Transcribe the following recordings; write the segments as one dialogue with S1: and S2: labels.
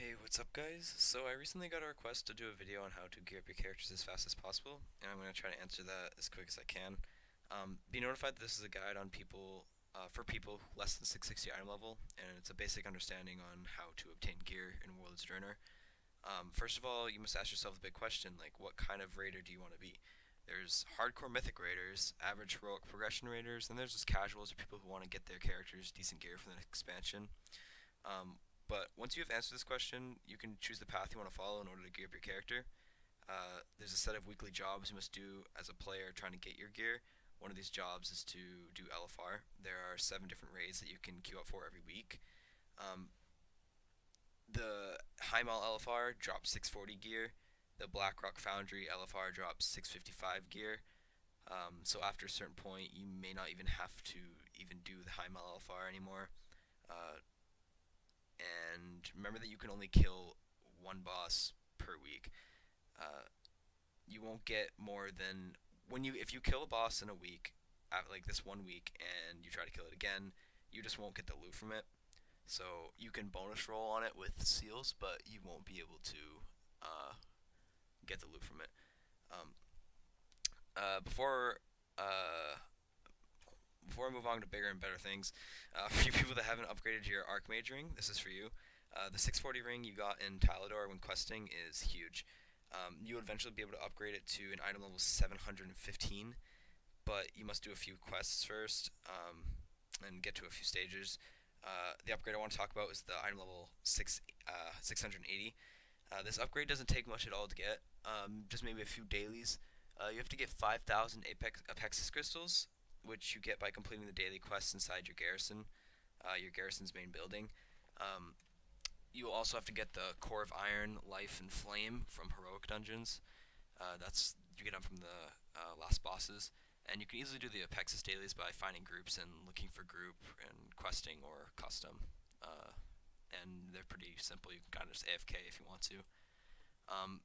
S1: Hey, what's up guys? So I recently got a request to do a video on how to gear up your characters as fast as possible, and I'm going to try to answer that as quick as I can. Be notified that this is a guide on for people less than 660 item level, and it's a basic understanding on how to obtain gear in Warlords of Draenor. First of all, you must ask yourself the big question, like what kind of raider do you want to be? There's hardcore mythic raiders, average heroic progression raiders, and there's just casuals or people who want to get their characters decent gear for the next expansion. Um, but once you have answered this question, you can choose the path you want to follow in order to gear up your character. There's a set of weekly jobs you must do as a player trying to get your gear. One of these jobs is to do LFR. There are 7 different raids that you can queue up for every week. Um, the Heimal LFR drops 640 gear. The Blackrock Foundry LFR drops 655 gear. So after a certain point, you may not even have to even do the Heimal LFR anymore. Uh, and remember that you can only kill one boss per week. Uh, you won't get more than if you kill a boss in a week, like this one week, and you try to kill it again, you just won't get the loot from it. So you can bonus roll on it with seals, but you won't be able to uh, get the loot from it. Um, uh, before uh, before I move on to bigger and better things, for you people that haven't upgraded your Archmage ring, this is for you. The 640 ring you got in Talador when questing is huge. You will eventually be able to upgrade it to an item level 715, but you must do a few quests first and get to a few stages. The upgrade I want to talk about is the item level 680. This upgrade doesn't take much at all to get, just maybe a few dailies. You have to get 5,000 Apexis crystals, which you get by completing the daily quests inside your garrison's main building. Um, you will also have to get the Core of Iron, Life, and Flame from heroic dungeons. That's you get them from the last bosses, and you can easily do the Apexis dailies by finding groups and looking for group and questing or custom. And they're pretty simple. You can kind of just AFK if you want to. Um,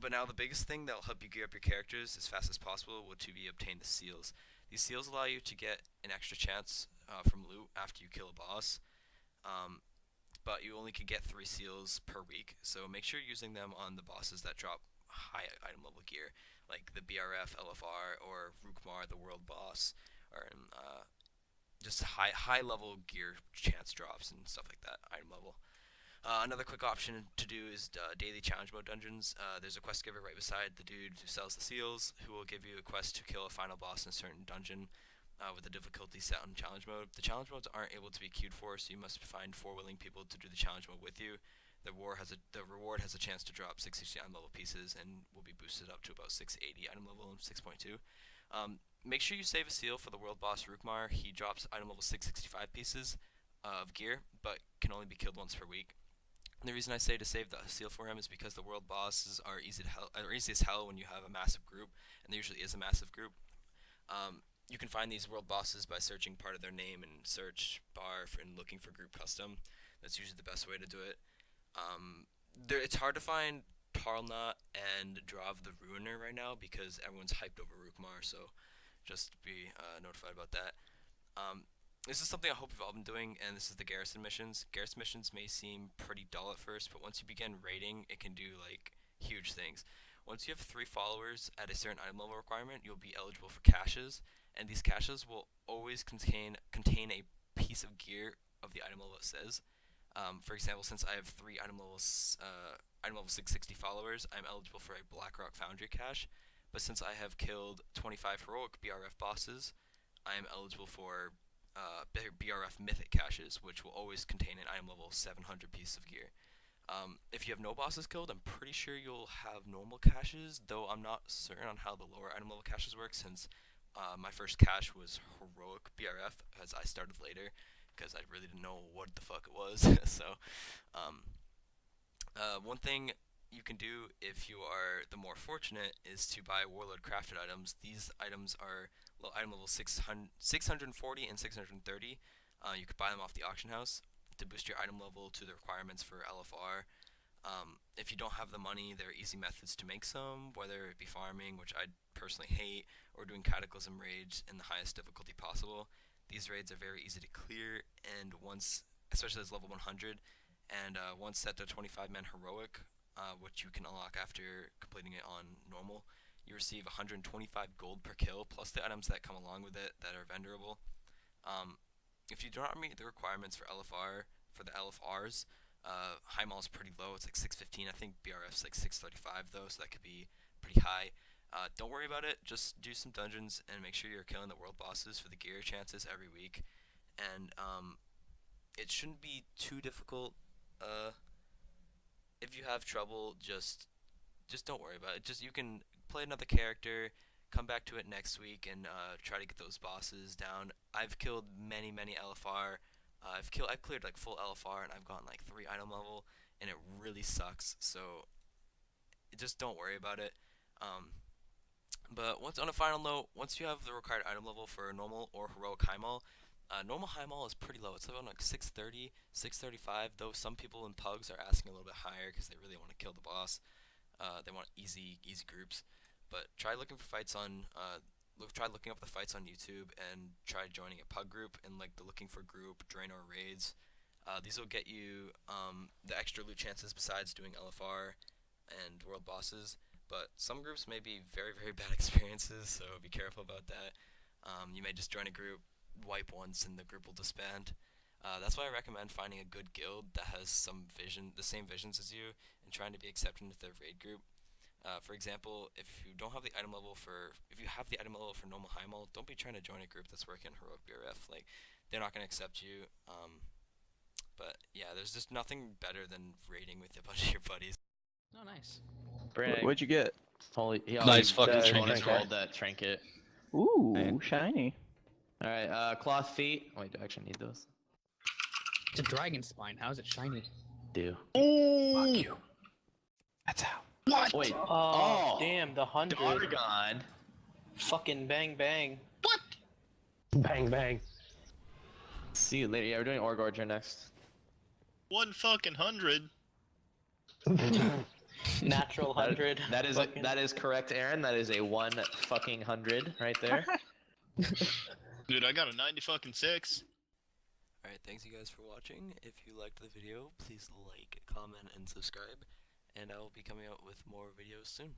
S1: but now the biggest thing that will help you gear up your characters as fast as possible will to be obtain the seals. These seals allow you to get an extra chance from loot after you kill a boss. Um, but you only can get 3 seals per week, so make sure you're using them on the bosses that drop high item level gear, like the BRF, LFR, or Rukmar, the world boss, or just high level gear chance drops and stuff like that, item level. Another quick option to do is daily challenge mode dungeons. There's a quest giver right beside the dude who sells the seals, who will give you a quest to kill a final boss in a certain dungeon with the difficulty set on challenge mode. The challenge modes aren't able to be queued for, so you must find 4 willing people to do the challenge mode with you. The reward has a chance to drop 660 item level pieces and will be boosted up to about 680 item level in 6.2. Make sure you save a seal for the world boss Rukmar. He drops item level 665 pieces of gear, but can only be killed once per week. And the reason I say to save the seal for him is because the world bosses are easy as hell when you have a massive group, and there usually is a massive group. You can find these world bosses by searching part of their name in search bar and looking for group custom. That's usually the best way to do it. It's hard to find Tarlnot and Drav the Ruiner right now because everyone's hyped over Rukmar, so just be notified about that. This is something I hope you've all been doing, and this is the Garrison Missions. Garrison Missions may seem pretty dull at first, but once you begin raiding, it can do like huge things. Once you have 3 followers at a certain item level requirement, you'll be eligible for caches, and these caches will always contain a piece of gear of the item level it says. For example, since I have 3 item level 660 followers, I'm eligible for a Blackrock Foundry cache. But since I have killed 25 heroic BRF bosses, I am eligible for BRF Mythic caches, which will always contain an item level 700 piece of gear. If you have no bosses killed, I'm pretty sure you'll have normal caches, though I'm not certain on how the lower item level caches work, since my first cache was heroic BRF, as I started later, because I really didn't know what the fuck it was. So, one thing you can do if you are the more fortunate is to buy Warlord crafted items. These items are item level 640 and 630. You could buy them off the auction house to boost your item level to the requirements for LFR. If you don't have the money, there are easy methods to make some, whether it be farming, which I personally hate, or doing Cataclysm raids in the highest difficulty possible. These raids are very easy to clear, and once, especially as level 100, and one set to 25-man heroic, which you can unlock after completing it on normal. You receive 125 gold per kill, plus the items that come along with it that are vendorable. If you do not meet the requirements for LFR, for the LFRs, Heimal is pretty low. It's like 615. I think BRF's like 635 though, so that could be pretty high. Don't worry about it. Just do some dungeons and make sure you're killing the world bosses for the gear chances every week. And it shouldn't be too difficult. If you have trouble, just don't worry about it. Just you can play another character, come back to it next week, and try to get those bosses down. I've killed many LFR. I've cleared like full LFR, and I've gotten like 3 item level, and it really sucks. So just don't worry about it. But once on a final note, once you have the required item level for normal or heroic Heimal, normal Heimal is pretty low. It's around like 630, 635. Though some people in pugs are asking a little bit higher because they really want to kill the boss. They want easy groups. But try looking for fights on. Try looking up the fights on YouTube and try joining a pug group and like the looking for group Draenor raids. These will get you the extra loot chances besides doing LFR and world bosses. But some groups may be very bad experiences, so be careful about that. You may just join a group, wipe once, and the group will disband. That's why I recommend finding a good guild that has some vision, the same visions as you, and trying to be accepted into their raid group. For example, if you have the item level for normal Heimal, don't be trying to join a group that's working heroic BRF. Like, they're not gonna accept you. But yeah, there's just nothing better than raiding with a bunch of your buddies.
S2: Oh, nice.
S3: What'd you get?
S4: Holy,
S5: Nice fucking
S4: bonus
S5: trinket.
S4: rolled that trinket.
S3: Ooh,
S4: Right.
S3: shiny.
S4: Alright, cloth feet. Wait, do I actually need those?
S2: It's a dragon spine. How is it shiny?
S4: Do.
S5: Fuck
S3: you. That's how.
S5: What?
S4: Wait.
S6: Oh, damn, the 100.
S4: Dargon.
S6: Fucking bang bang.
S5: What?
S6: Bang bang.
S4: See you later. Yeah, we're doing Orgorger next.
S5: 1 fucking 100.
S6: Natural 100.
S4: That is correct, Aaron. That is a 1 fucking 100 right there.
S5: Dude, I got a 90 fucking 6.
S1: Alright, thanks you guys for watching. If you liked the video, please like, comment, and subscribe. And I will be coming out with more videos soon.